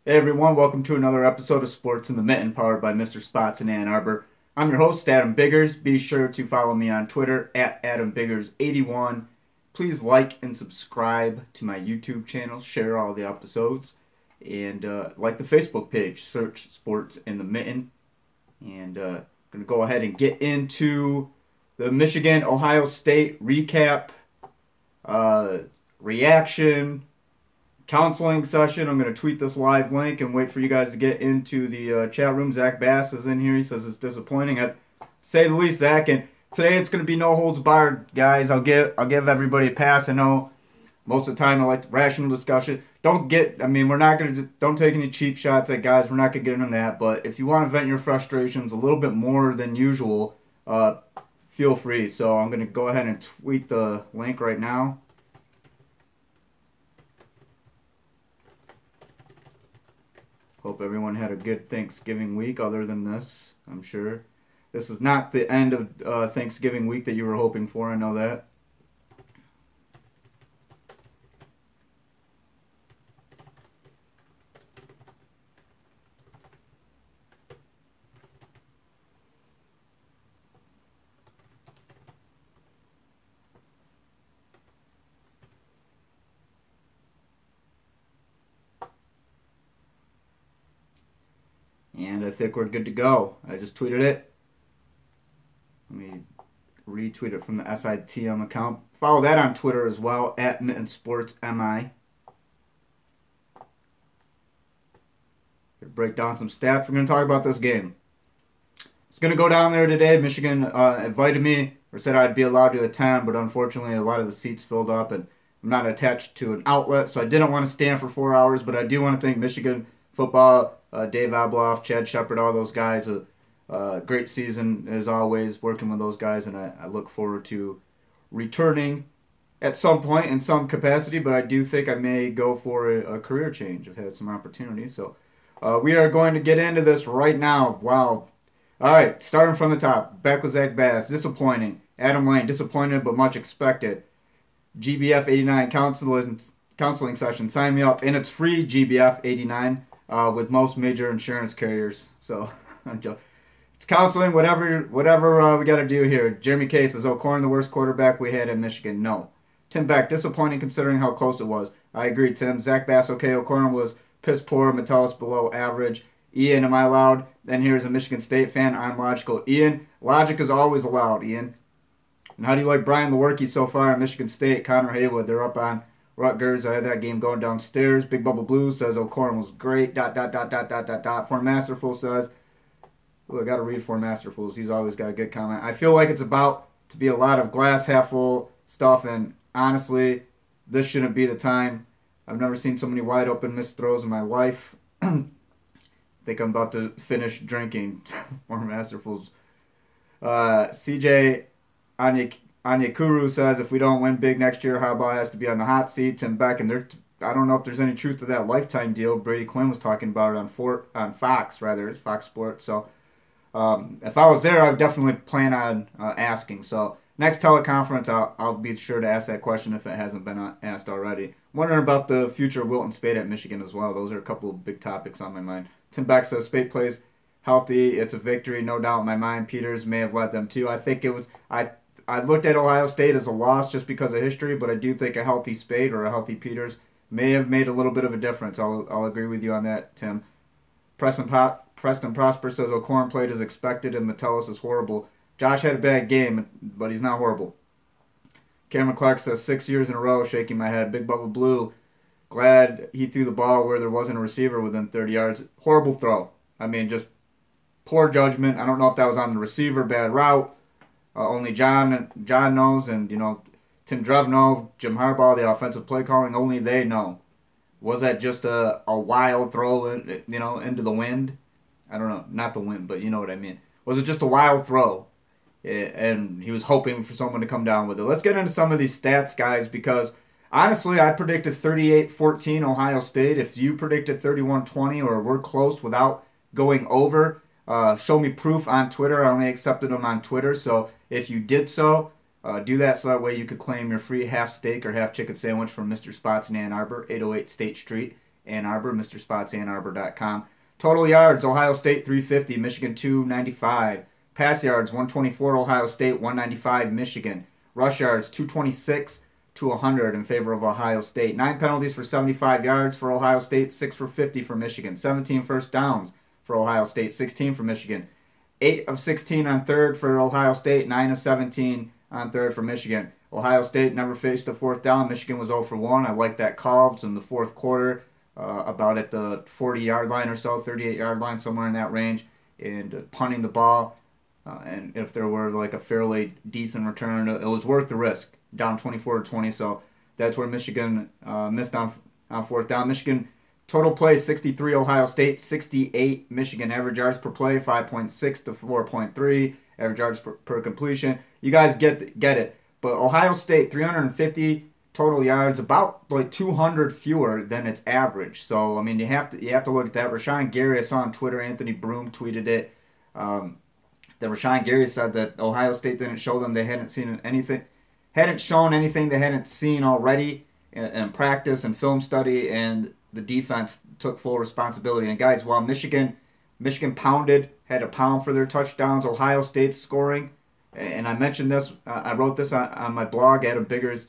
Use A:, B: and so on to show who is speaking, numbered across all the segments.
A: Hey everyone, welcome to another episode of Sports in the Mitten, powered by Mr. Spots in Ann Arbor. I'm your host, Adam Biggers. Be sure to follow me on Twitter at AdamBiggers81. Please like and subscribe to my YouTube channel, share all the episodes, and like the Facebook page, search Sports in the Mitten. And going to go ahead and get into the Michigan Ohio State recap, uh, reaction, counseling session. I'm going to tweet this live link and wait for you guys to get into the chat room. Zach Bass is in here. He says it's disappointing, at say the least, Zach. And today it's going to be no holds barred, guys. I'll give everybody a pass. I know most of the time I like rational discussion. We're not going to, don't take any cheap shots at guys. We're not going to get into that. But if you want to vent your frustrations a little bit more than usual, feel free. So I'm going to go ahead and tweet the link right now. Hope everyone had a good Thanksgiving week other than this, I'm sure. This is not the end of Thanksgiving week that you were hoping for, I know that. And I think we're good to go. I just tweeted it. Let me retweet it from the SITM account. Follow that on Twitter as well, at Mitten Sports MI. Break down some stats. We're going to talk about this game. It's going to go down there today. Michigan invited me or said I'd be allowed to attend, but unfortunately a lot of the seats filled up and I'm not attached to an outlet, so I didn't want to stand for 4 hours, but I do want to thank Michigan football, Dave Abloff, Chad Shepard, all those guys. Great season as always working with those guys, and I look forward to returning at some point in some capacity, but I do think I may go for a career change. I've had some opportunities, so we are going to get into this right now. Wow. All right, starting from the top. Back with Zach Bass, disappointing. Adam Lane, disappointed but much expected. GBF 89 counseling session. Sign me up, and it's free GBF 89 with most major insurance carriers. So I'm joking. It's counseling, whatever we got to do here. Jeremy K says, O'Corn the worst quarterback we had in Michigan. No. Tim Beck, disappointing considering how close it was. I agree, Tim. Zach Bass, okay, O'Corn was piss poor. Metellus below average. Ian, am I allowed? Then here's a Michigan State fan. I'm logical. Ian, logic is always allowed, Ian. And how do you like Brian Lewerke so far at Michigan State? Connor Haywood, they're up on Rutgers. I had that game going downstairs. Big Bubble Blue says O'Corn was great. ... For Masterful says, I got to read for Masterfuls. He's always got a good comment. I feel like it's about to be a lot of glass half full stuff, and honestly, this shouldn't be the time. I've never seen so many wide open missed throws in my life. I think I'm about to finish drinking for Masterfuls. CJ Anyakuru says if we don't win big next year, Harbaugh has to be on the hot seat. Tim Beck, and I don't know if there's any truth to that lifetime deal. Brady Quinn was talking about it on Fox Sports. So if I was there, I would definitely plan on asking. So next teleconference, I'll be sure to ask that question if it hasn't been asked already. Wondering about the future of Wilton Spade at Michigan as well. Those are a couple of big topics on my mind. Tim Beck says Spade plays healthy. It's a victory, no doubt in my mind. Peters may have led them too. I think it was I looked at Ohio State as a loss just because of history, but I do think a healthy Spade or a healthy Peters may have made a little bit of a difference. I'll agree with you on that, Tim. Preston Prosper says O'Corn played as expected and Metellus is horrible. Josh had a bad game, but he's not horrible. Cameron Clark says 6 years in a row, shaking my head. Big Bubble Blue, glad he threw the ball where there wasn't a receiver within 30 yards. Horrible throw. I mean, just poor judgment. I don't know if that was on the receiver, bad route. Only John knows, and Tim Drevno, Jim Harbaugh, the offensive play calling. Only they know. Was that just a wild throw, into the wind? I don't know, not the wind, but you know what I mean. Was it just a wild throw? And he was hoping for someone to come down with it. Let's get into some of these stats, guys, because honestly, I predicted 38-14 Ohio State. If you predicted 31-20 or we're close without going over, show me proof on Twitter. I only accepted them on Twitter, so if you did so, do that so that way you could claim your free half steak or half chicken sandwich from Mr. Spots in Ann Arbor, 808 State Street. Ann Arbor, MrSpotsAnnArbor.com. Total yards, Ohio State 350, Michigan 295. Pass yards 124, Ohio State 195, Michigan. Rush yards 226 to 100 in favor of Ohio State. 9 penalties for 75 yards for Ohio State, 6 for 50 for Michigan. 17 first downs for Ohio State, 16 for Michigan. 8 of 16 on third for Ohio State, 9 of 17 on third for Michigan. Ohio State never faced a fourth down. Michigan was 0 for 1. I like that call. It's in the fourth quarter, about at the 40-yard line or so, 38-yard line, somewhere in that range, and punting the ball. And if there were like a fairly decent return, it was worth the risk. Down 24-20, so that's where Michigan missed on fourth down. Michigan total plays 63, Ohio State 68. Michigan average yards per play 5.6 to 4.3. Average yards per completion. You guys get it. But Ohio State 350 total yards, about like 200 fewer than its average. So I mean you have to look at that. Rashawn Gary, I saw on Twitter, Anthony Broom tweeted it. That Rashawn Gary said that Ohio State didn't show them they hadn't shown anything they hadn't seen already in practice and film study, and the defense took full responsibility. And guys, while Michigan had a pound for their touchdowns, Ohio State's scoring, and I mentioned this, I wrote this on my blog, Adam Biggers,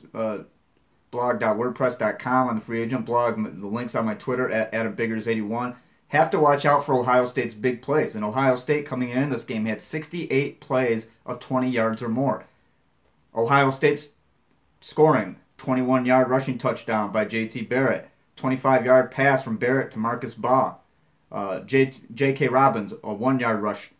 A: blog.wordpress.com, on the free agent blog, the link's on my Twitter, at AdamBiggers81. Have to watch out for Ohio State's big plays. And Ohio State coming in this game had 68 plays of 20 yards or more. Ohio State's scoring, 21-yard rushing touchdown by J.T. Barrett, 25-yard pass from Barrett to Marcus Baugh, J.K. Robbins, a 1-yard rush,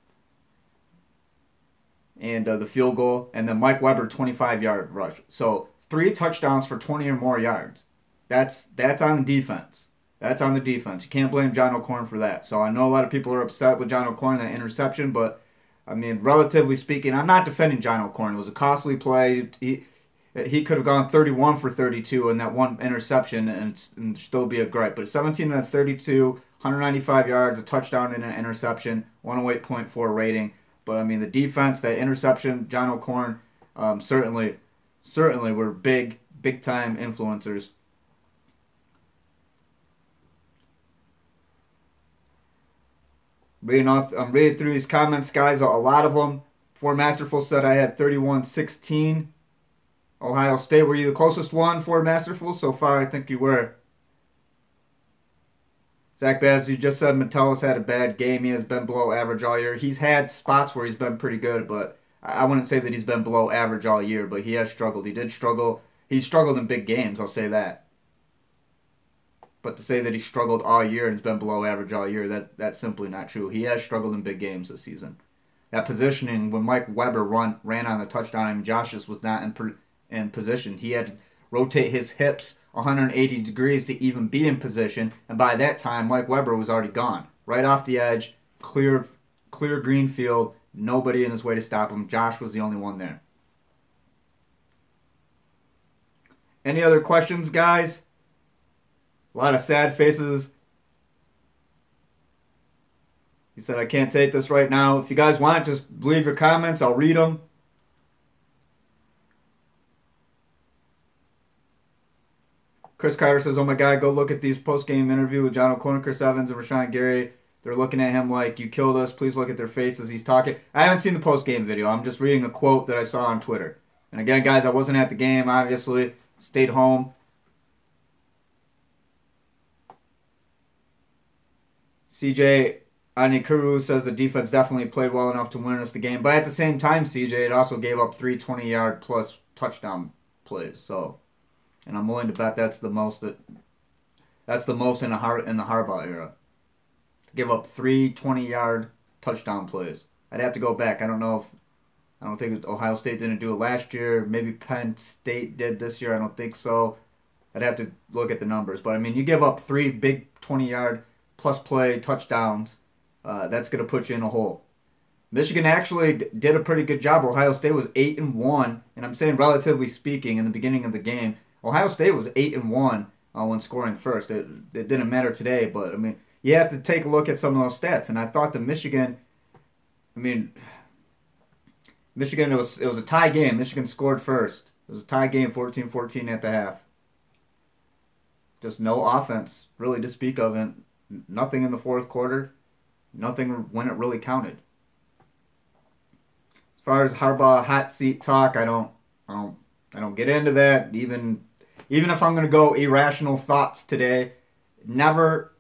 A: and the field goal, and then Mike Weber, 25-yard rush. So 3 touchdowns for 20 or more yards. That's on the defense. That's on the defense. You can't blame John O'Korn for that. So I know a lot of people are upset with John O'Korn, that interception, but I mean, relatively speaking, I'm not defending John O'Korn. It was a costly play. He could have gone 31 for 32 in that one interception and still be a gripe. But 17 of 32, 195 yards, a touchdown and an interception, 108.4 rating. But I mean, the defense, that interception, John O'Korn, certainly were big time influencers. I'm reading through these comments, guys. A lot of them. Ford Masterful said I had 31-16. Ohio State, were you the closest one, Ford Masterful? So far, I think you were. Zach Bass, you just said Metellus had a bad game. He has been below average all year. He's had spots where he's been pretty good, but I wouldn't say that he's been below average all year, but he has struggled. He did struggle. He struggled in big games, I'll say that. But to say that he struggled all year and has been below average all year, that's simply not true. He has struggled in big games this season. That positioning, when Mike Weber ran on the touchdown, I mean, Josh just was not in position. He had to rotate his hips 180 degrees to even be in position, and by that time, Mike Weber was already gone. Right off the edge, clear green field, nobody in his way to stop him. Josh was the only one there. Any other questions, guys? A lot of sad faces. He said, I can't take this right now. If you guys want, just leave your comments. I'll read them. Chris Carter says, oh my God, go look at these post-game interview with John O'Korn, Chris Evans, and Rashawn Gary. They're looking at him like, you killed us. Please look at their faces. He's talking. I haven't seen the post-game video. I'm just reading a quote that I saw on Twitter. And again, guys, I wasn't at the game, obviously. Stayed home. CJ Anikuru says the defense definitely played well enough to win us the game. But at the same time, CJ, it also gave up 3 20-yard plus touchdown plays. So, and I'm willing to bet that's the most in the Harbaugh era. To give up 3 20-yard touchdown plays. I'd have to go back. I don't think Ohio State didn't do it last year. Maybe Penn State did this year. I don't think so. I'd have to look at the numbers. But I mean, you give up 3 big 20-yard plus play touchdowns, that's going to put you in a hole. Michigan actually did a pretty good job. Ohio State was 8-1, and I'm saying relatively speaking in the beginning of the game. Ohio State was 8-1 when scoring first. It didn't matter today, but I mean, you have to take a look at some of those stats. And I thought that Michigan, it was a tie game. Michigan scored first. It was a tie game, 14-14 at the half. Just no offense really to speak of, and nothing in the fourth quarter, nothing when it really counted. As far as Harbaugh hot seat talk, I don't get into that. Even if I'm going to go irrational thoughts today, never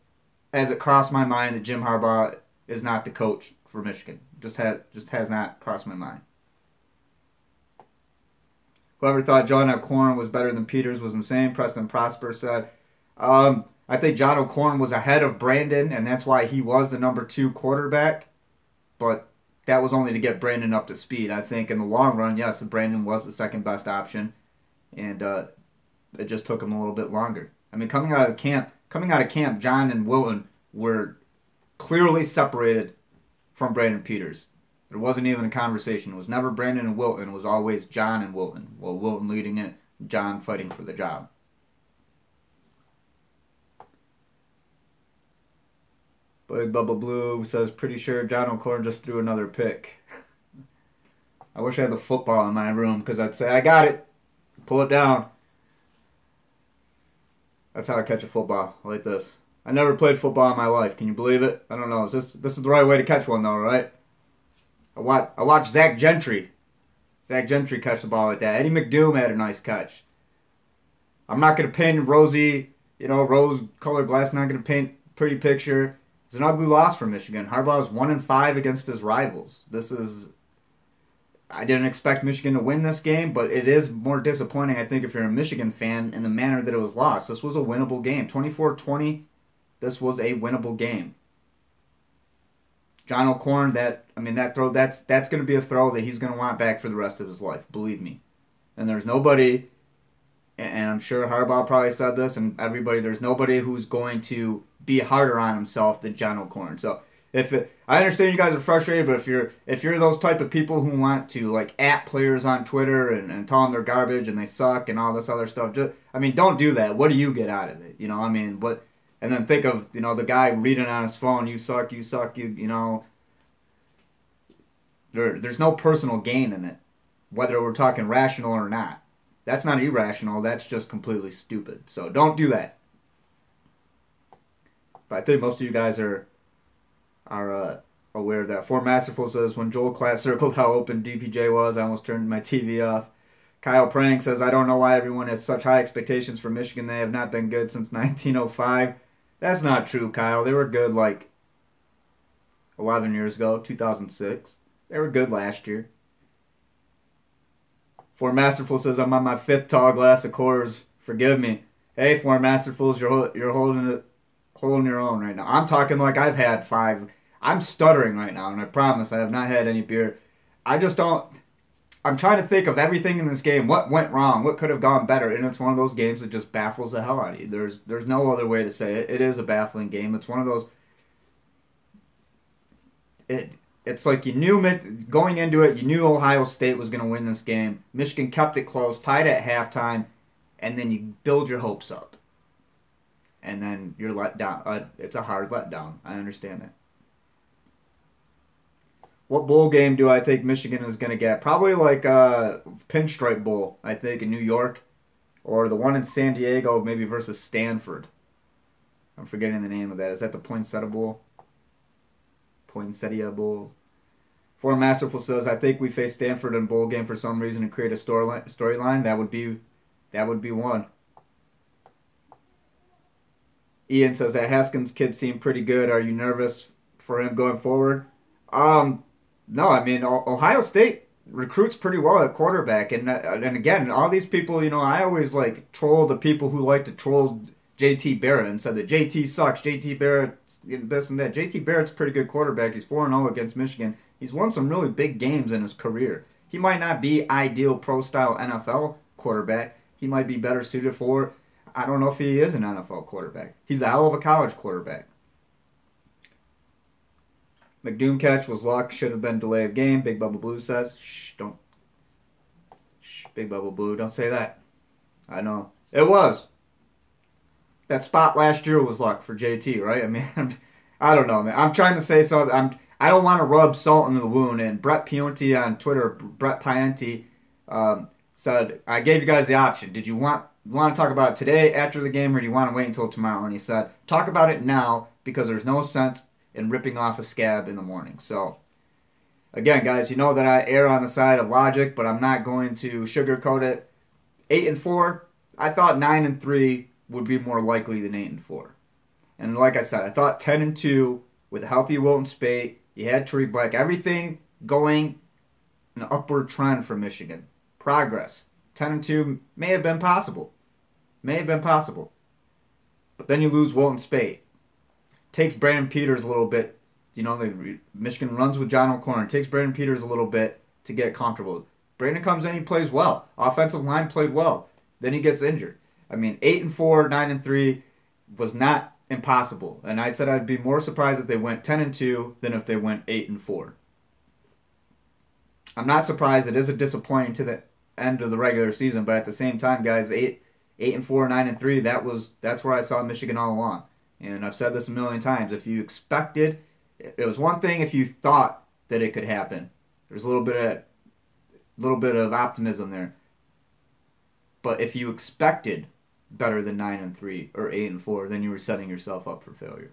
A: has it crossed my mind that Jim Harbaugh is not the coach for Michigan. Just has not crossed my mind. Whoever thought John O'Corn was better than Peters was insane. Preston Prosper said, I think John O'Corn was ahead of Brandon, and that's why he was the number 2 quarterback. But that was only to get Brandon up to speed. I think in the long run, yes, Brandon was the second best option, and it just took him a little bit longer. I mean, coming out of camp, John and Wilton were clearly separated from Brandon Peters. There wasn't even a conversation. It was never Brandon and Wilton. It was always John and Wilton. Well, Wilton leading it, John fighting for the job. Big Bubba Blue says, pretty sure John O'Corn just threw another pick. I wish I had the football in my room because I'd say, I got it. Pull it down. That's how I catch a football, like this. I never played football in my life. Can you believe it? I don't know. This is the right way to catch one, though, right? I watched Zach Gentry. Zach Gentry catch the ball like that. Eddie McDoom had a nice catch. I'm not going to paint rose-colored glass. I'm not going to paint a pretty picture. It's an ugly loss for Michigan. Harbaugh's 1-5 against his rivals. I didn't expect Michigan to win this game, but it is more disappointing, I think, if you're a Michigan fan, in the manner that it was lost. This was a winnable game. 24-20, this was a winnable game. John O'Corn, that's going to be a throw that he's going to want back for the rest of his life, believe me. And there's nobody, and I'm sure Harbaugh probably said this, and there's nobody who's going to be harder on himself than John O'Corn. So I understand you guys are frustrated, but if you're those type of people who want to like at players on Twitter and tell them they're garbage and they suck and all this other stuff, don't do that. What do you get out of it? And then think of, the guy reading on his phone, you suck, there's no personal gain in it, whether we're talking rational or not. That's not irrational, that's just completely stupid. So don't do that. But I think most of you guys are aware of that. For Masterful says, when Joel Klatt circled how open DPJ was, I almost turned my TV off. Kyle Prank says, I don't know why everyone has such high expectations for Michigan. They have not been good since 1905. That's not true, Kyle. They were good like 11 years ago, 2006. They were good last year. For Masterful says, I'm on my 5th tall glass of Coors. Forgive me. Hey, For Masterfuls, you're holding your own right now. I'm talking like I've had 5. I'm stuttering right now, and I promise I have not had any beer. I'm trying to think of everything in this game. What went wrong? What could have gone better? And it's one of those games that just baffles the hell out of you. There's no other way to say it. It is a baffling game. It's one of those. It's like you knew going into it. You knew Ohio State was going to win this game. Michigan kept it close, tied at halftime, and then you build your hopes up, and then you're let down. It's a hard letdown. I understand that. What bowl game do I think Michigan is going to get? Probably like a Pinstripe Bowl, I think, in New York. Or the one in San Diego, maybe versus Stanford. I'm forgetting the name of that. Is that the Poinsettia Bowl? Poinsettia Bowl. For Masterful says, I think we face Stanford in bowl game for some reason and create a storyline. That would be one. Ian says that Haskins kid seemed pretty good. Are you nervous for him going forward? No, I mean, Ohio State recruits pretty well at quarterback. And again, all these people, I always troll the people who like to troll JT Barrett and said that JT sucks, JT Barrett, this and that. JT Barrett's a pretty good quarterback. He's 4-0 against Michigan. He's won some really big games in his career. He might not be ideal pro-style NFL quarterback. He might be better suited for, I don't know if he is an NFL quarterback. He's a hell of a college quarterback. McDoom catch was luck. Should have been delay of game. Big Bubba Blue says. Big Bubba Blue, don't say that. I know. It was. That spot last year was luck for JT, right? I mean, I don't know, man. I'm trying to say something. I don't want to rub salt into the wound. And Brett Pianti on Twitter, Brett Pianti, said, I gave you guys the option. Did you want to talk about it today after the game, or do you want to wait until tomorrow? And he said, talk about it now because there's no sense in ripping off a scab in the morning. So, again, guys, you know that I err on the side of logic, but I'm not going to sugarcoat it. 8-4, I thought 9-3 would be more likely than 8-4. And like I said, I thought 10-2 with a healthy Wilton Spate. You had Tariq Black. Everything going an upward trend for Michigan. Progress. 10-2 may have been possible. May have been possible. But then you lose Wilton Spate. Takes Brandon Peters a little bit. You know, Michigan runs with John O'Corn. Takes Brandon Peters a little bit to get comfortable. Brandon comes in, he plays well. Offensive line played well. Then he gets injured. I mean, 8-4, 9-3 was not impossible. And I said I'd be more surprised if they went 10-2 than if they went 8-4. I'm not surprised. It is a disappointing to the end of the regular season, but at the same time, guys, 8-4, 9-3, that's where I saw Michigan all along. And I've said this a million times. If you expected, it was one thing if you thought that it could happen. There's a little bit of optimism there. But if you expected better than 9-3 or 8-4, then you were setting yourself up for failure.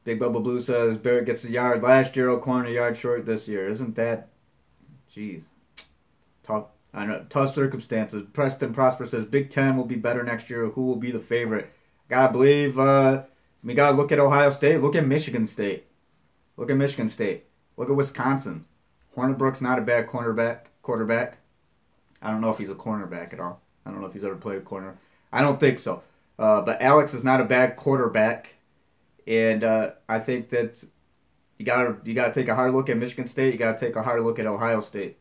A: Big Bubba Blue says Barrett gets a yard last year, O'Corn a yard short this year. Isn't that, jeez, tough? I know, tough circumstances. Preston Prosper says Big Ten will be better next year. Who will be the favorite? Gotta believe. We gotta look at Ohio State. Look at Michigan State. Look at Michigan State. Look at Wisconsin. Hornibrook's not a bad quarterback. I don't know if he's a cornerback at all. I don't know if he's ever played corner. I don't think so. But Alex is not a bad quarterback. And I think that you gotta take a hard look at Michigan State. You gotta take a hard look at Ohio State.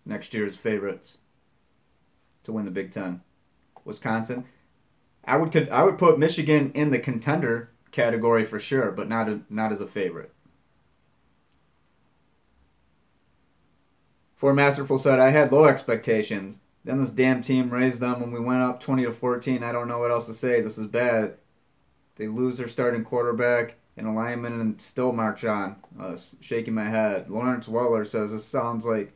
A: Next year's favorites to win the Big Ten. Wisconsin. I would put Michigan in the contender category for sure, but not as a favorite. For Masterful said, I had low expectations. Then this damn team raised them when we went up 20-14. I don't know what else to say. This is bad. They lose their starting quarterback and alignment and still march on. Shaking my head. Lawrence Weller says that sounds like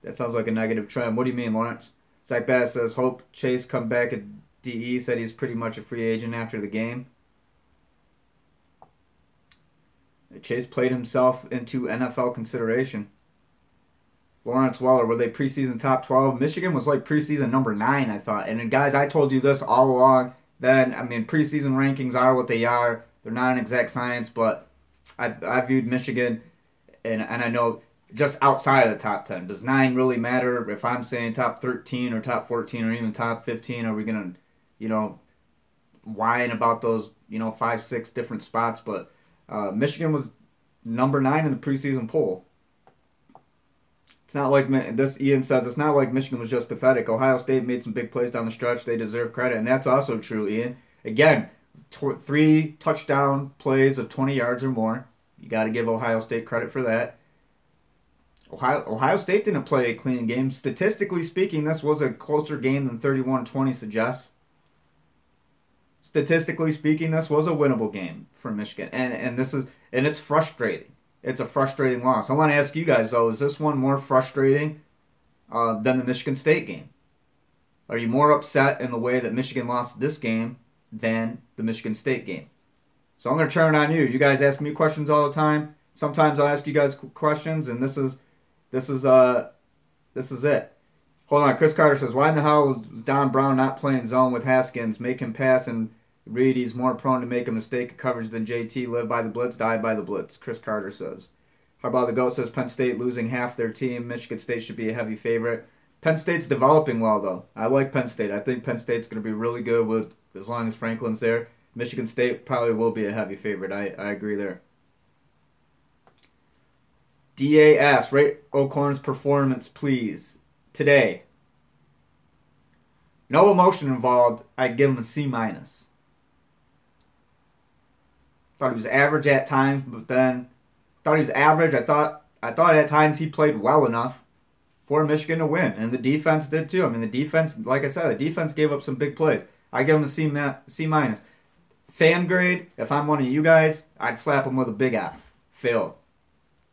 A: a negative trend. What do you mean, Lawrence? Zach Bass says hope Chase come back at DE. Said he's pretty much a free agent after the game. Chase played himself into NFL consideration. Lawrence Weller, were they preseason top 12? Michigan was like preseason number 9, I thought. And guys, I told you this all along. Then, I mean, preseason rankings are what they are. They're not an exact science, but I viewed Michigan, and I know just outside of the top 10. Does 9 really matter? If I'm saying top 13 or top 14 or even top 15, are we going to, whine about those, 5, 6 different spots? But Michigan was number 9 in the preseason poll. It's not like this. Ian says it's not like Michigan was just pathetic. Ohio State made some big plays down the stretch. They deserve credit, and that's also true, Ian. Again, 3 touchdown plays of 20 yards or more. You got to give Ohio State credit for that. Ohio State didn't play a clean game. Statistically speaking, this was a closer game than 31-20 suggests. Statistically speaking, this was a winnable game for Michigan, and it's frustrating. It's a frustrating loss. I want to ask you guys, though, is this one more frustrating than the Michigan State game? Are you more upset in the way that Michigan lost this game than the Michigan State game? So I'm going to turn it on you. You guys ask me questions all the time. Sometimes I'll ask you guys questions, and this is it. Hold on. Chris Carter says, why in the hell was Don Brown not playing zone with Haskins? Make him pass and read. He's more prone to make a mistake of coverage than JT. Live by the blitz, die by the blitz. Chris Carter says. Harbaugh the Goat says Penn State losing half their team. Michigan State should be a heavy favorite. Penn State's developing well, though. I like Penn State. I think Penn State's going to be really good with as long as Franklin's there. Michigan State probably will be a heavy favorite. I agree there. DAS, rate O'Corn's performance, please. Today. No emotion involved. I'd give him a C-. Thought he was average at times, but then thought he was average. I thought at times he played well enough for Michigan to win, and the defense did too. I mean, the defense, like I said, the defense gave up some big plays. I give him a C-. Fan grade, if I'm one of you guys, I'd slap him with a big F. Failed.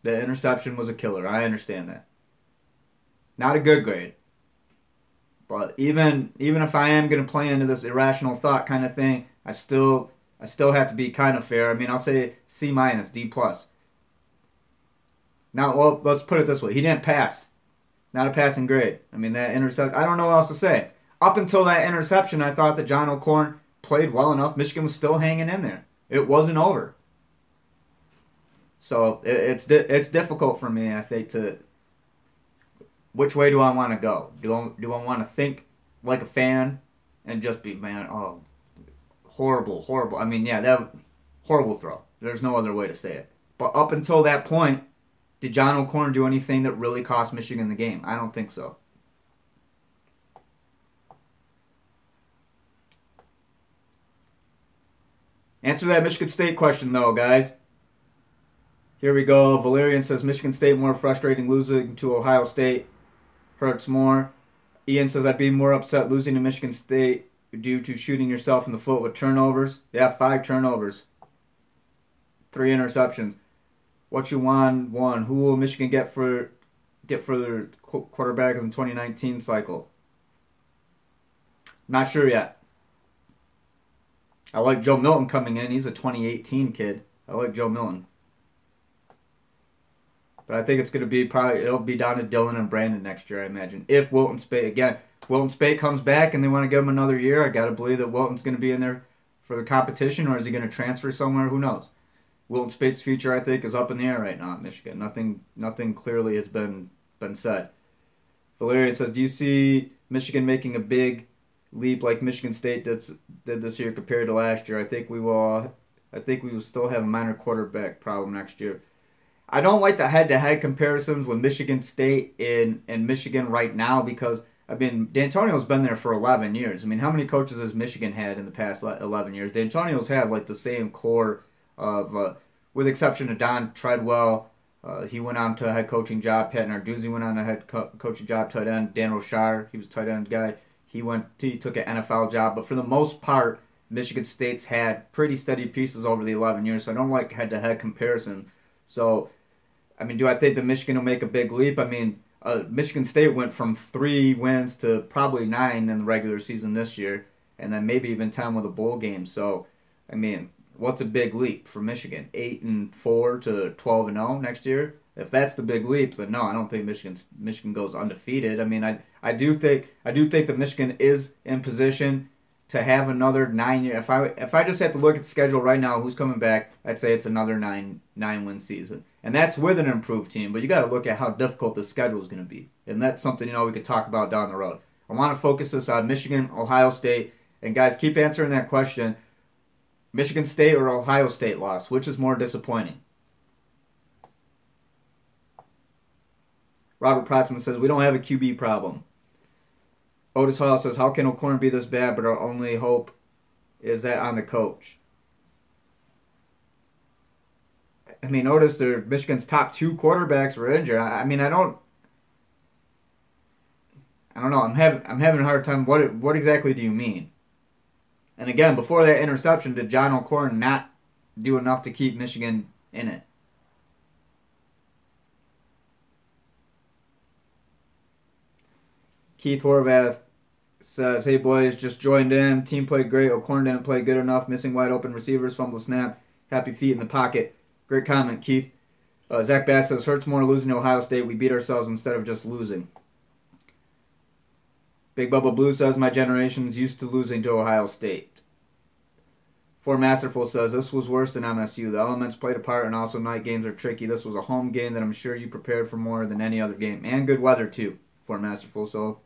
A: The interception was a killer. I understand that. Not a good grade. But even if I am going to play into this irrational thought kind of thing, I still have to be kind of fair. I mean, I'll say C minus, D plus. Now, well, let's put it this way: he didn't pass. Not a passing grade. I mean, that interception. I don't know what else to say. Up until that interception, I thought that John O'Korn played well enough. Michigan was still hanging in there. It wasn't over. So it's difficult for me, I think, to which way do I want to go? Do I want to think like a fan and just be, man, oh, horrible. I mean, yeah, that horrible throw. There's no other way to say it. But up until that point, did John O'Korn do anything that really cost Michigan the game? I don't think so. Answer that Michigan State question, though, guys. Here we go. Valerian says Michigan State more frustrating, losing to Ohio State hurts more. Ian says I'd be more upset losing to Michigan State due to shooting yourself in the foot with turnovers. Yeah, 5 turnovers. 3 interceptions. What you want? 1. Who will Michigan get for their quarterback in the 2019 cycle? Not sure yet. I like Joe Milton coming in. He's a 2018 kid. I like Joe Milton. But I think it's going to be it'll be down to Dylan and Brandon next year, I imagine. If Wilton Speight comes back and they want to give him another year, I got to believe that Wilton's going to be in there for the competition, or is he going to transfer somewhere? Who knows? Wilton Spate's future, I think, is up in the air right now at Michigan. Nothing clearly has been said. Valerian says, do you see Michigan making a big leap like Michigan State did this year compared to last year? I think we will still have a minor quarterback problem next year. I don't like the head-to-head comparisons with Michigan State and Michigan right now because, I mean, D'Antonio's been there for 11 years. I mean, how many coaches has Michigan had in the past 11 years? D'Antonio's had, like, the same core of, with the exception of Don Treadwell. He went on to a head coaching job. Pat Narduzzi went on a head coaching job, tight end. Dan Rochard, he was a tight end guy. He took an NFL job. But for the most part, Michigan State's had pretty steady pieces over the 11 years, so I don't like head-to-head comparison. So, I mean, do I think that Michigan will make a big leap? I mean, Michigan State went from 3 wins to probably 9 in the regular season this year, and then maybe even 10 with a bowl game. So, I mean, what's a big leap for Michigan? 8-4 to 12-0 next year? If that's the big leap, then no, I don't think Michigan goes undefeated. I mean, I do think that Michigan is in position to have another 9 year. If I just had to look at the schedule right now, who's coming back, I'd say it's another 9-win season, and that's with an improved team. But you got to look at how difficult the schedule is going to be, and that's something we could talk about down the road. I want to focus this on Michigan, Ohio State, and guys, keep answering that question: Michigan State or Ohio State loss, which is more disappointing? Robert Protzman says we don't have a QB problem. Otis Hall says, how can O'Korn be this bad, but our only hope is that on the coach? I mean, notice Michigan's top 2 quarterbacks were injured. I don't know. I'm having a hard time. What exactly do you mean? And again, before that interception, did John O'Korn not do enough to keep Michigan in it? Keith Horvath says, hey boys, just joined in. Team played great. O'Korn didn't play good enough. Missing wide open receivers, fumble snap. Happy feet in the pocket. Great comment, Keith. Zach Bass says, hurts more losing to Ohio State. We beat ourselves instead of just losing. Big Bubba Blue says, my generation's used to losing to Ohio State. For Masterful says, this was worse than MSU. The elements played a part, and also night games are tricky. This was a home game that I'm sure you prepared for more than any other game. And good weather, too, for Masterful. So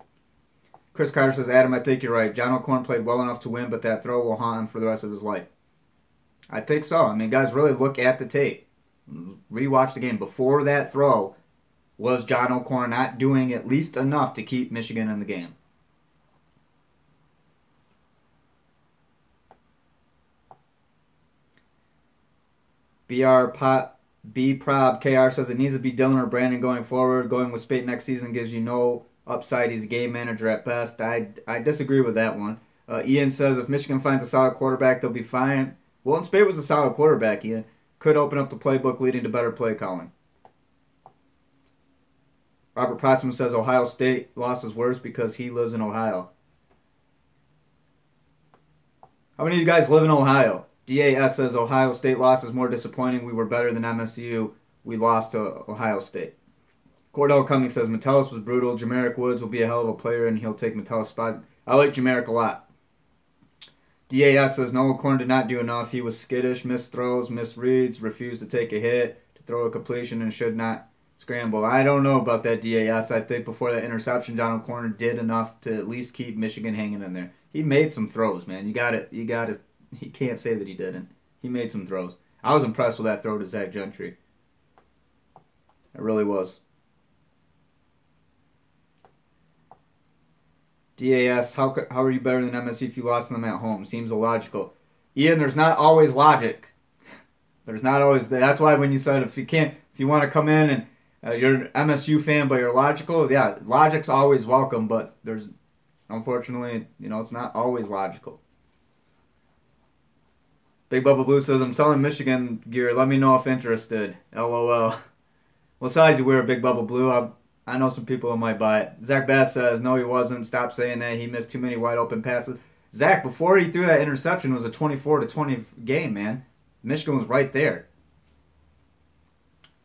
A: Chris Carter says, Adam, I think you're right. John O'Korn played well enough to win, but that throw will haunt him for the rest of his life. I think so. I mean, guys, really look at the tape. Rewatch the game. Before that throw, was John O'Korn not doing at least enough to keep Michigan in the game? B Prob KR says it needs to be Dylan or Brandon going forward. Going with Spate next season gives you no upside. He's a game manager at best. I disagree with that one. Ian says if Michigan finds a solid quarterback, they'll be fine. Wilton Speight was a solid quarterback. He could open up the playbook, leading to better play calling. Robert Protzman says Ohio State loss is worse because he lives in Ohio. How many of you guys live in Ohio? DAS says Ohio State loss is more disappointing. We were better than MSU. We lost to Ohio State. Cordell Cummings says Metellus was brutal. Jamarick Woods will be a hell of a player and he'll take Metellus' spot. I like Jamarick a lot. DAS says Noah Corn did not do enough. He was skittish, missed throws, missed reads, refused to take a hit, to throw a completion, and should not scramble. I don't know about that, DAS. I think before that interception, John O'Corn did enough to at least keep Michigan hanging in there. He made some throws, man. You got it. You can't say that he didn't. He made some throws. I was impressed with that throw to Zach Gentry. I really was. DAS, how are you better than MSU if you lost them at home? Seems illogical. Ian, there's not always logic. There's not always. That's why when you said if you want to come in and you're an MSU fan but you're logical, yeah, logic's always welcome. But there's, unfortunately, it's not always logical. Big Bubba Blue says I'm selling Michigan gear. Let me know if interested. LOL. What size you wear, Big Bubba Blue? I know some people that might buy it. Zach Bass says, no, he wasn't. Stop saying that. He missed too many wide open passes. Zach, before he threw that interception, it was a 24-20 game, man. Michigan was right there.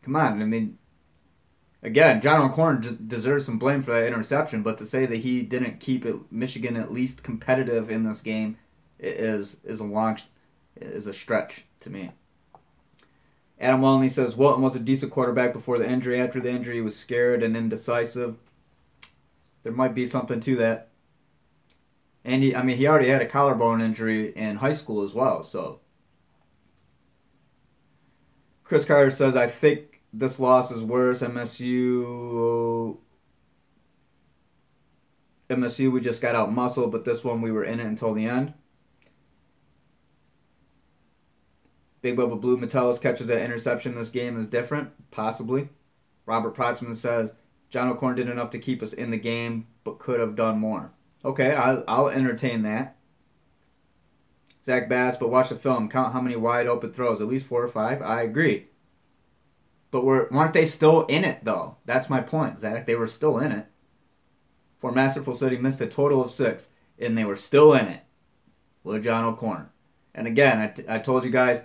A: Come on. I mean, again, John O'Corn deserves some blame for that interception, but to say that he didn't keep Michigan at least competitive in this game is a stretch to me. Adam Walney says Wilton was a decent quarterback before the injury. After the injury, he was scared and indecisive. There might be something to that. And he already had a collarbone injury in high school as well. So Chris Carter says, I think this loss is worse. MSU, we just got out muscled, but this one we were in it until the end. Big Bubba Blue, Metellus catches that interception in this game is different, possibly. Robert Protzman says, John O'Corn did enough to keep us in the game, but could have done more. Okay, I'll entertain that. Zach Bass, but watch the film. Count how many wide open throws. At least 4 or 5. I agree. But weren't they still in it, though? That's my point, Zach. They were still in it. For Masterful said he missed a total of 6, and they were still in it with John O'Corn. And again, I told you guys,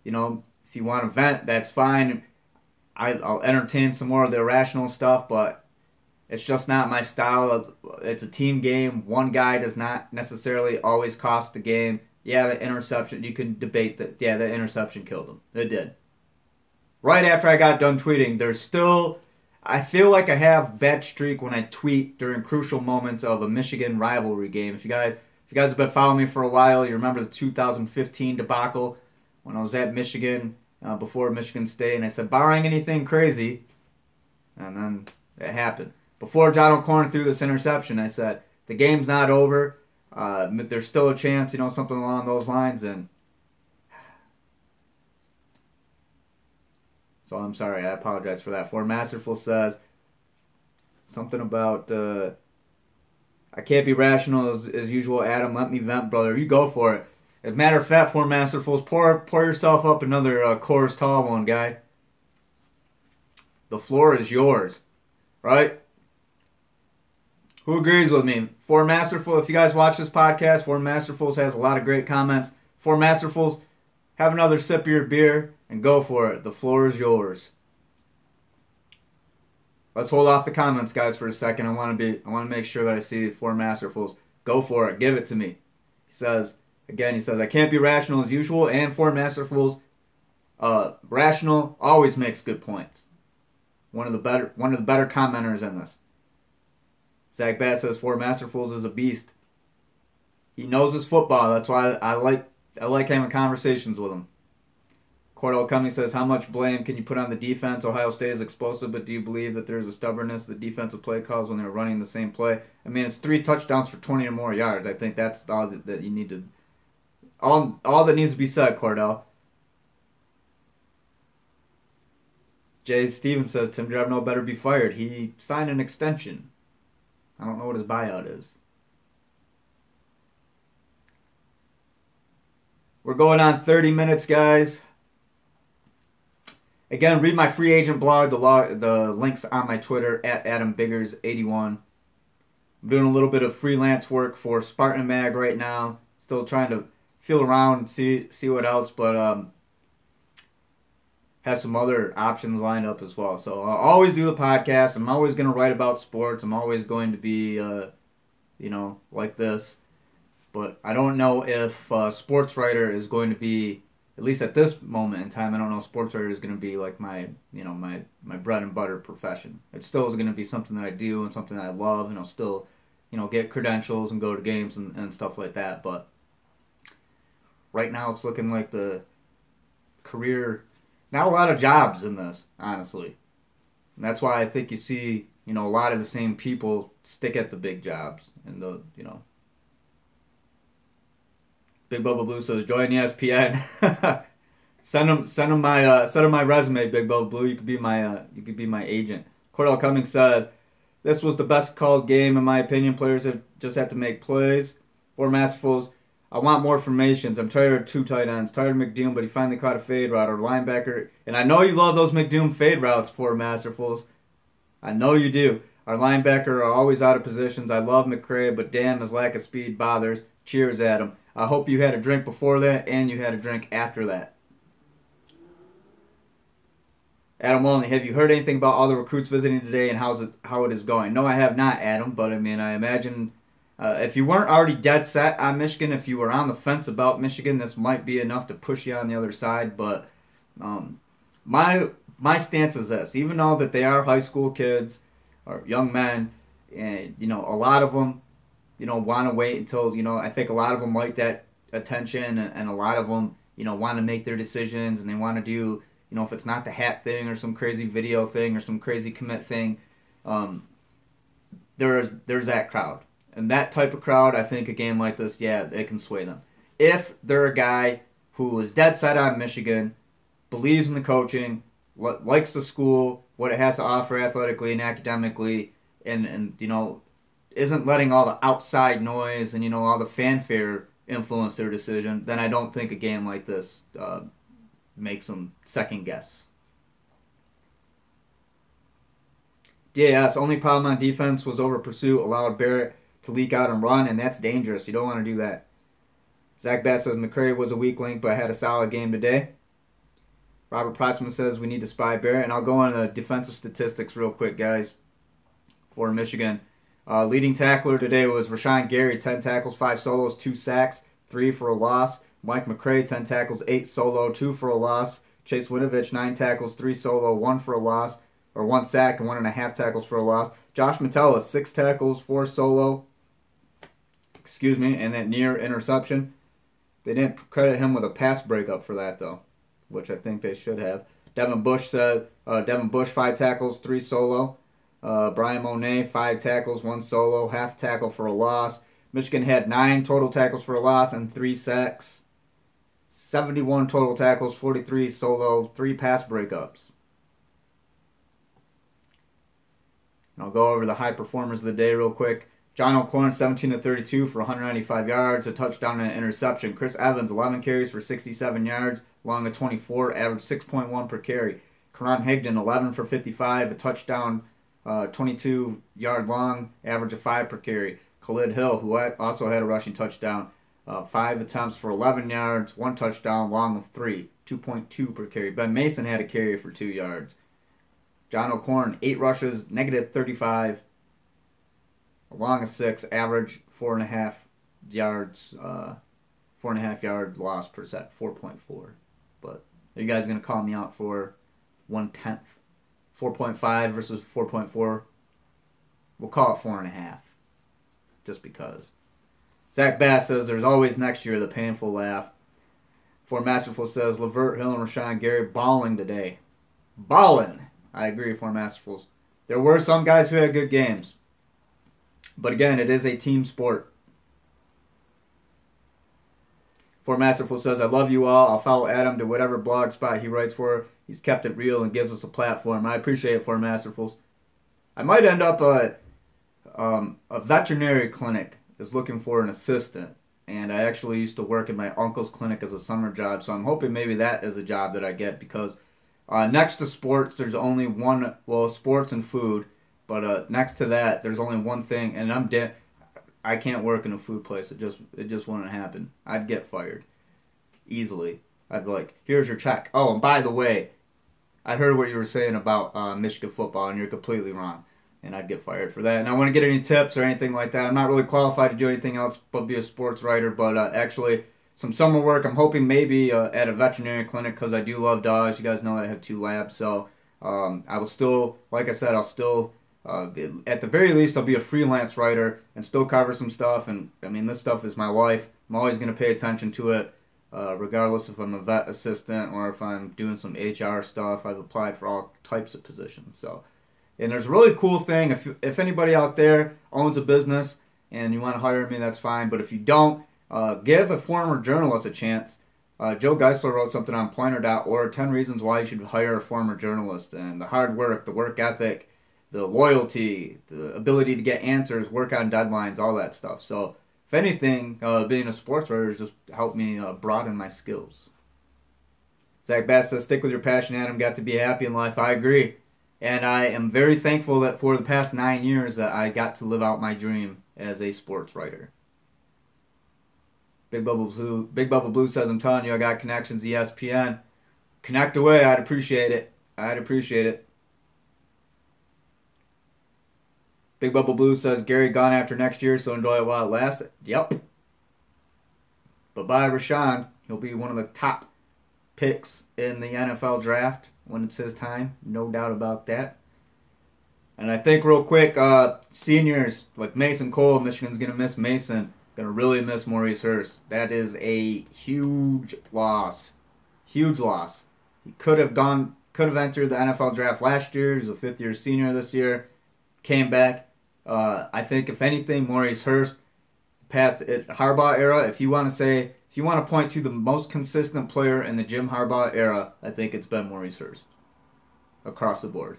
A: if you want to vent, that's fine. I'll entertain some more of the irrational stuff, but it's just not my style. It's a team game. One guy does not necessarily always cost the game. Yeah, the interception, you can debate that. Yeah, the interception killed him. It did. Right after I got done tweeting, I feel like I have bad streak when I tweet during crucial moments of a Michigan rivalry game. If you guys have been following me for a while, you remember the 2015 debacle when I was at Michigan before Michigan State, and I said, barring anything crazy, and then it happened. Before John O'Corn threw this interception, I said, the game's not over. There's still a chance, something along those lines, and so I'm sorry. I apologize for that. For Masterful says something about I can't be rational as usual. Adam, let me vent, brother. You go for it. As a matter of fact, for Masterfuls, pour yourself up another Coors Tall one, guy. The floor is yours, right? Who agrees with me? For Masterful, if you guys watch this podcast, For Masterfuls has a lot of great comments. For Masterfuls, have another sip of your beer and go for it. The floor is yours. Let's hold off the comments, guys, for a second. I want to make sure that I see For Masterfuls. Go for it. Give it to me. He says, I can't be rational as usual, and For Masterfuls, rational always makes good points. One of the better commenters in this. Zach Bass says For Masterfuls is a beast. He knows his football. That's why I like having conversations with him. Cordell Cummings says, how much blame can you put on the defense? Ohio State is explosive, but do you believe that there's a stubbornness to the defensive play calls when they're running the same play? I mean, it's 3 touchdowns for 20 or more yards. I think that's all that you need to... All that needs to be said, Cordell. Jay Stevens says, Tim Drevno better be fired. He signed an extension. I don't know what his buyout is. We're going on 30 minutes, guys. Again, read my free agent blog. The link's on my Twitter at AdamBiggers81. I'm doing a little bit of freelance work for Spartan Mag right now. Still trying to feel around and see what else, but have some other options lined up as well. So I'll always do the podcast. I'm always going to write about sports. I'm always going to be, like this. But I don't know if sports writer is going to be, at least at this moment in time, I don't know if sports writer is going to be like my bread and butter profession. It still is going to be something that I do and something that I love, and I'll still, get credentials and go to games and stuff like that. But right now it's looking like the career, not a lot of jobs in this, honestly. And that's why I think you see, a lot of the same people stick at the big jobs and Big Bubba Blue says, join ESPN. send him my resume, Big Bubba Blue. You could be my agent. Cordell Cummings says, this was the best called game in my opinion. Players just have to make plays. For Masterfuls, I want more formations. I'm tired of two tight ends. Tired of McDoom, but he finally caught a fade route or linebacker. And I know you love those McDoom fade routes, Poor Masterfuls. I know you do. Our linebacker are always out of positions. I love McCray, but damn, his lack of speed bothers. Cheers, Adam. I hope you had a drink before that and you had a drink after that. Adam Walney, have you heard anything about all the recruits visiting today and how it is going? No, I have not, Adam, but I imagine if you weren't already dead set on Michigan, if you were on the fence about Michigan, this might be enough to push you on the other side. But my stance is this: even though that they are high school kids or young men, and a lot of them, want to wait until I think a lot of them like that attention, and a lot of them want to make their decisions, and they want to do if it's not the hat thing or some crazy video thing or some crazy commit thing, there's that crowd. And that type of crowd, I think a game like this, yeah, it can sway them. If they're a guy who is dead set on Michigan, believes in the coaching, likes the school, what it has to offer athletically and academically, and isn't letting all the outside noise and all the fanfare influence their decision, then I don't think a game like this makes them second guess. DAS, only problem on defense was over pursuit, allowed Barrett to leak out and run, and that's dangerous. You don't want to do that. Zach Bass says McCray was a weak link, but had a solid game today. Robert Protzman says we need to spy Barrett, and I'll go on the defensive statistics real quick, guys, for Michigan. Leading tackler today was Rashawn Gary, 10 tackles, 5 solos, 2 sacks, 3 for a loss. Mike McCray, 10 tackles, 8 solo, 2 for a loss. Chase Winovich, 9 tackles, 3 solo, 1 for a loss, or 1 sack and 1.5 tackles for a loss. Josh Metella, 6 tackles, 4 solo, and that near interception. They didn't credit him with a pass breakup for that, though, which I think they should have. Devin Bush, 5 tackles, 3 solo. Brian Monet, 5 tackles, 1 solo, half tackle for a loss. Michigan had 9 total tackles for a loss and 3 sacks. 71 total tackles, 43 solo, 3 pass breakups. And I'll go over the high performers of the day real quick. John O'Corn, 17 of 32 for 195 yards, a touchdown and an interception. Chris Evans, 11 carries for 67 yards, long of 24, average 6.1 per carry. Karan Higdon, 11 for 55, a touchdown, 22-yard long, average of 5 per carry. Khalid Hill, who also had a rushing touchdown, 5 attempts for 11 yards, 1 touchdown, long of 3, 2.2 per carry. Ben Mason had a carry for 2 yards. John O'Corn, 8 rushes, negative 35, long of 6, average 4.5 yards, 4.5 yard loss per set, 4.4. But are you guys going to call me out for 1/10? 4.5 versus 4.4? We'll call it 4.5, just because. Zach Bass says there's always next year the painful laugh. For Masterful says Levert, Hill, and Rashawn Gary balling today. Balling! I agree, for Masterfuls. There were some guys who had good games. But again, it is a team sport. For Masterful says, I love you all. I'll follow Adam to whatever blog spot he writes for. He's kept it real and gives us a platform. I appreciate it, for Masterfuls. I might end up a veterinary clinic is looking for an assistant. and I actually used to work in my uncle's clinic as a summer job. So I'm hoping maybe that is a job that I get because next to sports, there's only one. Well, sports and food, but next to that, there's only one thing, and I can't work in a food place. It just wouldn't happen. I'd get fired easily. I'd be like, here's your check. Oh, and by the way, I heard what you were saying about Michigan football, and you're completely wrong. And I'd get fired for that. And I wouldn't get any tips or anything like that. I'm not really qualified to do anything else but be a sports writer. But actually, some summer work, I'm hoping maybe at a veterinary clinic because I do love dogs. You guys know that I have 2 labs. So I will still, like I said, I'll still, at the very least, I'll be a freelance writer and still cover some stuff. And I mean, this stuff is my life. I'm always going to pay attention to it. Regardless if I'm a vet assistant or if I'm doing some HR stuff. I've applied for all types of positions. So, and there's a really cool thing. If anybody out there owns a business and you want to hire me, that's fine. But if you don't, give a former journalist a chance. Joe Geisler wrote something on Pointer.org, 10 reasons why you should hire a former journalist. And the hard work, the work ethic, the loyalty, the ability to get answers, work on deadlines, all that stuff. So, if anything, being a sports writer has just helped me broaden my skills. Zach Bass says, stick with your passion, Adam. Got to be happy in life. I agree. And I am very thankful that for the past 9 years that I got to live out my dream as a sports writer. Big Bubble Blue says, I'm telling you, I got connections, ESPN. Connect away. I'd appreciate it. I'd appreciate it. Big Bubble Blue says, Gary gone after next year, so enjoy it while it lasts. Yep. Bye-bye, Rashawn. He'll be one of the top picks in the NFL draft when it's his time. No doubt about that. And I think real quick, seniors like Mason Cole, Michigan's going to miss Mason. Going to really miss Maurice Hurst. That is a huge loss. Huge loss. He could have entered the NFL draft last year. He's a 5th-year senior this year. Came back. I think if anything, Maurice Hurst past it Harbaugh era. If you want to point to the most consistent player in the Jim Harbaugh era, I think it's been Maurice Hurst across the board.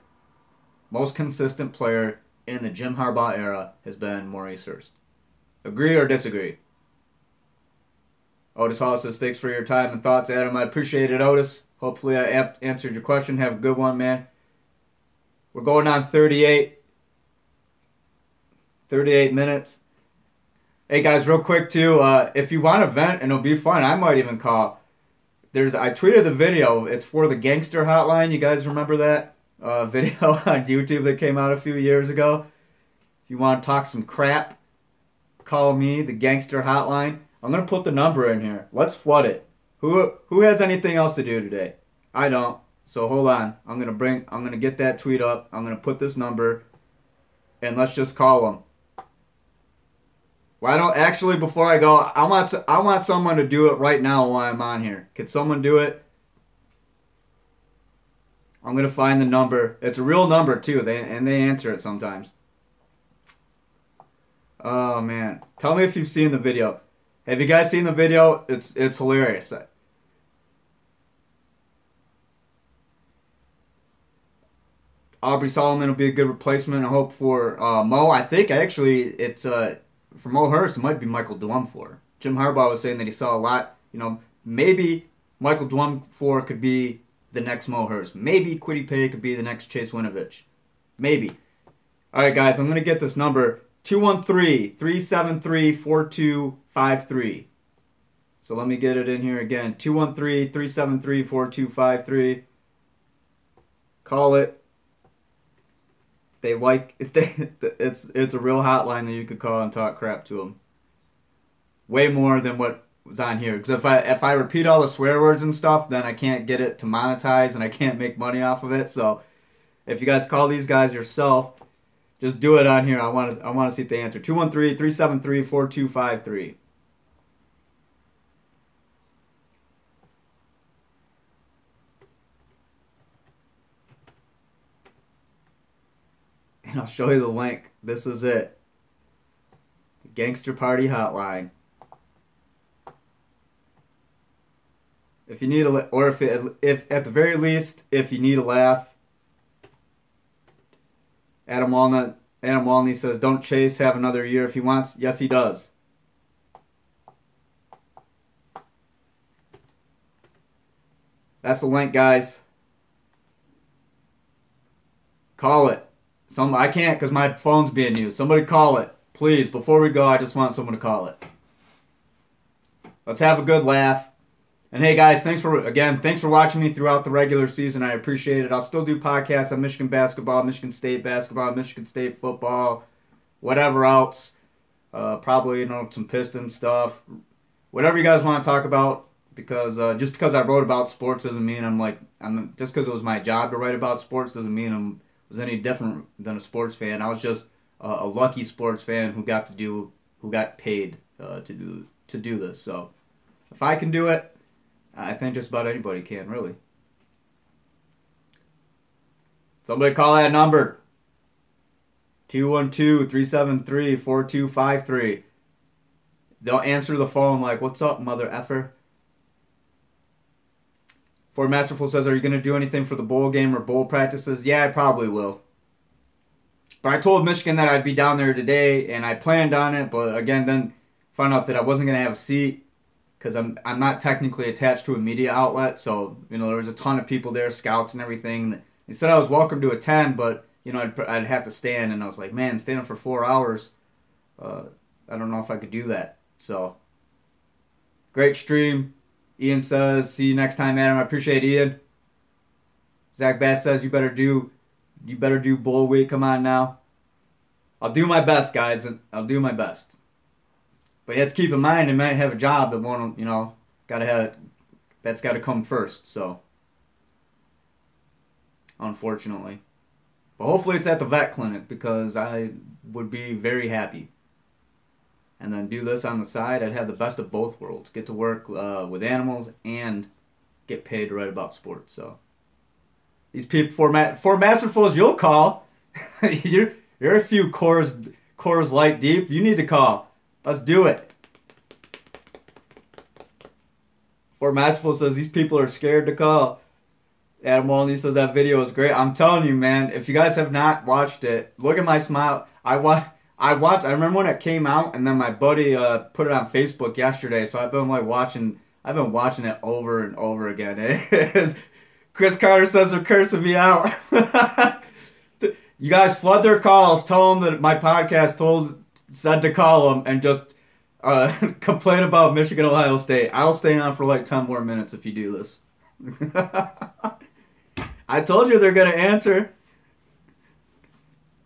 A: Most consistent player in the Jim Harbaugh era has been Maurice Hurst. Agree or disagree? Otis Hall says, thanks for your time and thoughts, Adam. I appreciate it, Otis. Hopefully I answered your question. Have a good one, man. We're going on 38 minutes. Hey guys, real quick too, if you want to vent and it'll be fun, I might even call. I tweeted the video. It's for the Gangster Hotline. You guys remember that video on YouTube that came out a few years ago? If you want to talk some crap, call me, the Gangster Hotline. I'm gonna put the number in here. Let's flood it. Who has anything else to do today? I don't. So hold on. I'm gonna get that tweet up. I'm gonna put this number, and let's just call them. Why don't actually before I go, I want someone to do it right now while I'm on here. Could someone do it? I'm gonna find the number. It's a real number too. They answer it sometimes. Oh man, tell me if you've seen the video. Have you guys seen the video? It's hilarious. Aubrey Solomon will be a good replacement. I hope for Mo. I think actually it's for Mo Hurst, it might be Michael Dwumfor. Jim Harbaugh was saying that he saw a lot. Maybe Michael Dwumfor could be the next Mo Hurst. Maybe Kwity Paye could be the next Chase Winovich. Maybe. All right, guys, I'm going to get this number. 213-373-4253. So let me get it in here again. 213-373-4253. Call it. It's a real hotline that you could call and talk crap to them. Way more than what was on here. Because if I repeat all the swear words and stuff, then I can't get it to monetize and I can't make money off of it. So if you guys call these guys yourself, just do it on here. I want to see if they answer. 213-373-4253. And I'll show you the link. This is it. The Gangster Party Hotline. If you need or if at the very least, if you need a laugh. Adam Walney says, don't Chase have another year if he wants? Yes, he does. That's the link, guys. Call it. I can't because my phone's being used. Somebody call it. Please, before we go, I just want someone to call it. Let's have a good laugh. And hey, guys, thanks for watching me throughout the regular season. I appreciate it. I'll still do podcasts on Michigan basketball, Michigan State basketball, Michigan State football, whatever else. Probably, some Pistons stuff. Whatever you guys want to talk about. Because just because I wrote about sports doesn't mean just because it was my job to write about sports doesn't mean I was any different than a sports fan. I was just a lucky sports fan who got paid to do this. So if I can do it, I think just about anybody can, really. Somebody call that number. 212-373-4253. They'll answer the phone like, "What's up, mother effer?" Ford Masterful says, "Are you going to do anything for the bowl game or bowl practices?" Yeah, I probably will. But I told Michigan that I'd be down there today, and I planned on it. But again, then found out that I wasn't going to have a seat because I'm not technically attached to a media outlet. So, there was a ton of people there, scouts and everything. They said I was welcome to attend, but, I'd have to stand. And I was like, man, standing for 4 hours, I don't know if I could do that. So, great stream. Ian says, "See you next time, Adam." I appreciate Ian. Zach Bass says, you better do bowl week. Come on now. I'll do my best, guys. I'll do my best. But you have to keep in mind, they might have a job that won't, that's got to come first. So, unfortunately. But hopefully it's at the vet clinic because I would be very happy. And then do this on the side. I'd have the best of both worlds. Get to work with animals and get paid to write about sports. So these people, for Masterfuls, you'll call. you're a few Coors Light deep. You need to call. Let's do it. For Masterful says these people are scared to call. Adam Walney says that video is great. I'm telling you, man. If you guys have not watched it, look at my smile. I remember when it came out, and then my buddy put it on Facebook yesterday. So I've been watching it over and over again. Chris Carter says they're cursing me out. You guys flood their calls. Tell them that my podcast said to call them and just complain about Michigan, Ohio State. I'll stay on for 10 more minutes if you do this. I told you they're gonna answer.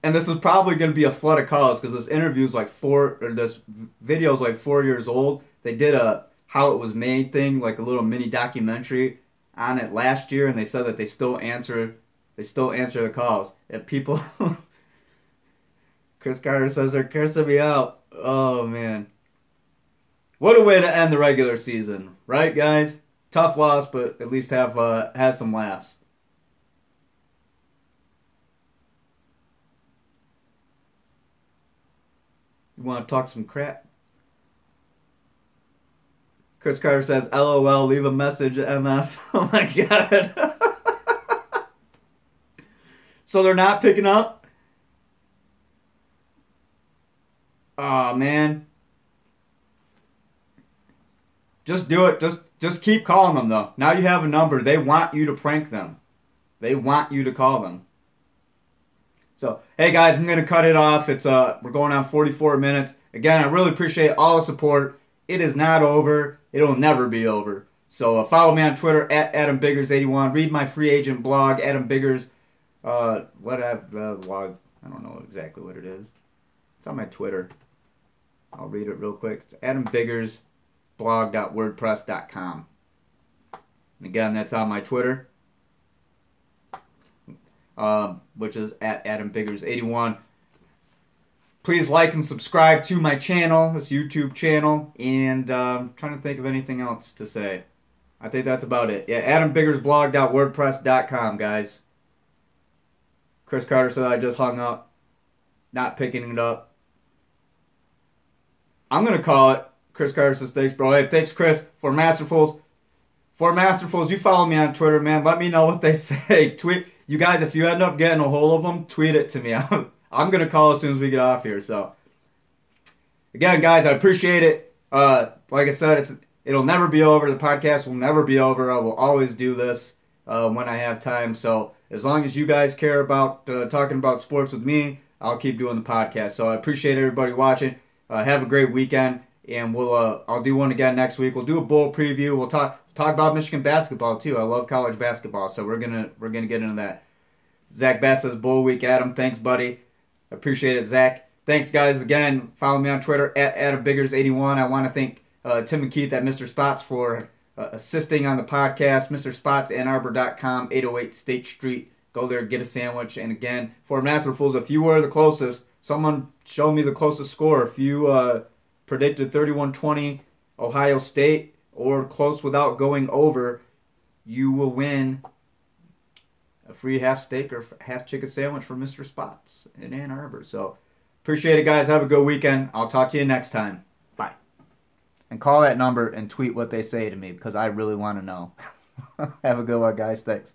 A: And this is probably going to be a flood of calls because this this video is 4 years old. They did a how it was made thing, a little mini documentary on it last year, and they said that they still answer the calls. And people, Chris Carter says they're cursing me out. Oh man, what a way to end the regular season, right, guys? Tough loss, but at least have had some laughs. You want to talk some crap? Chris Carter says, "LOL, leave a message, MF." Oh my god. So they're not picking up? Oh man. Just do it. Just keep calling them though. Now you have a number. They want you to prank them. They want you to call them. So, hey guys, I'm going to cut it off. We're going on 44 minutes. Again, I really appreciate all the support. It is not over. It'll never be over. So, follow me on Twitter at AdamBiggers81. Read my free agent blog, Adam Biggers. Blog. I don't know exactly what it is. It's on my Twitter. I'll read it real quick. It's adambiggersblog.wordpress.com. And again, that's on my Twitter. Which is at AdamBiggers81. Please like and subscribe to my channel, this YouTube channel, and I'm trying to think of anything else to say. I think that's about it. Yeah, AdamBiggersblog.wordpress.com, guys. Chris Carter said I just hung up, not picking it up. I'm gonna call it. Chris Carter says thanks, bro. Hey, thanks, Chris. For Masterfuls, you follow me on Twitter, man. Let me know what they say. Tweet. You guys, if you end up getting a hold of them, tweet it to me. I'm going to call as soon as we get off here. So, again, guys, I appreciate it. Like I said, it'll never be over. The podcast will never be over. I will always do this when I have time. So as long as you guys care about talking about sports with me, I'll keep doing the podcast. So I appreciate everybody watching. Have a great weekend, and I'll do one again next week. We'll do a bowl preview. We'll talk about Michigan basketball too. I love college basketball, so we're gonna get into that. Zach Bass says Bull Week, Adam. Thanks, buddy. Appreciate it, Zach. Thanks, guys. Again, follow me on Twitter at AdamBiggers81. I want to thank Tim and Keith at Mr. Spots for assisting on the podcast. Mr. Spots, AnnArbor.com, 808 State Street. Go there, get a sandwich. And again, for Master Fools, if you were the closest, someone show me the closest score. If you predicted 31-20 Ohio State or close without going over, you will win a free half steak or half chicken sandwich from Mr. Spots in Ann Arbor. So appreciate it, guys. Have a good weekend. I'll talk to you next time. Bye. And call that number and tweet what they say to me because I really want to know. Have a good one, guys. Thanks.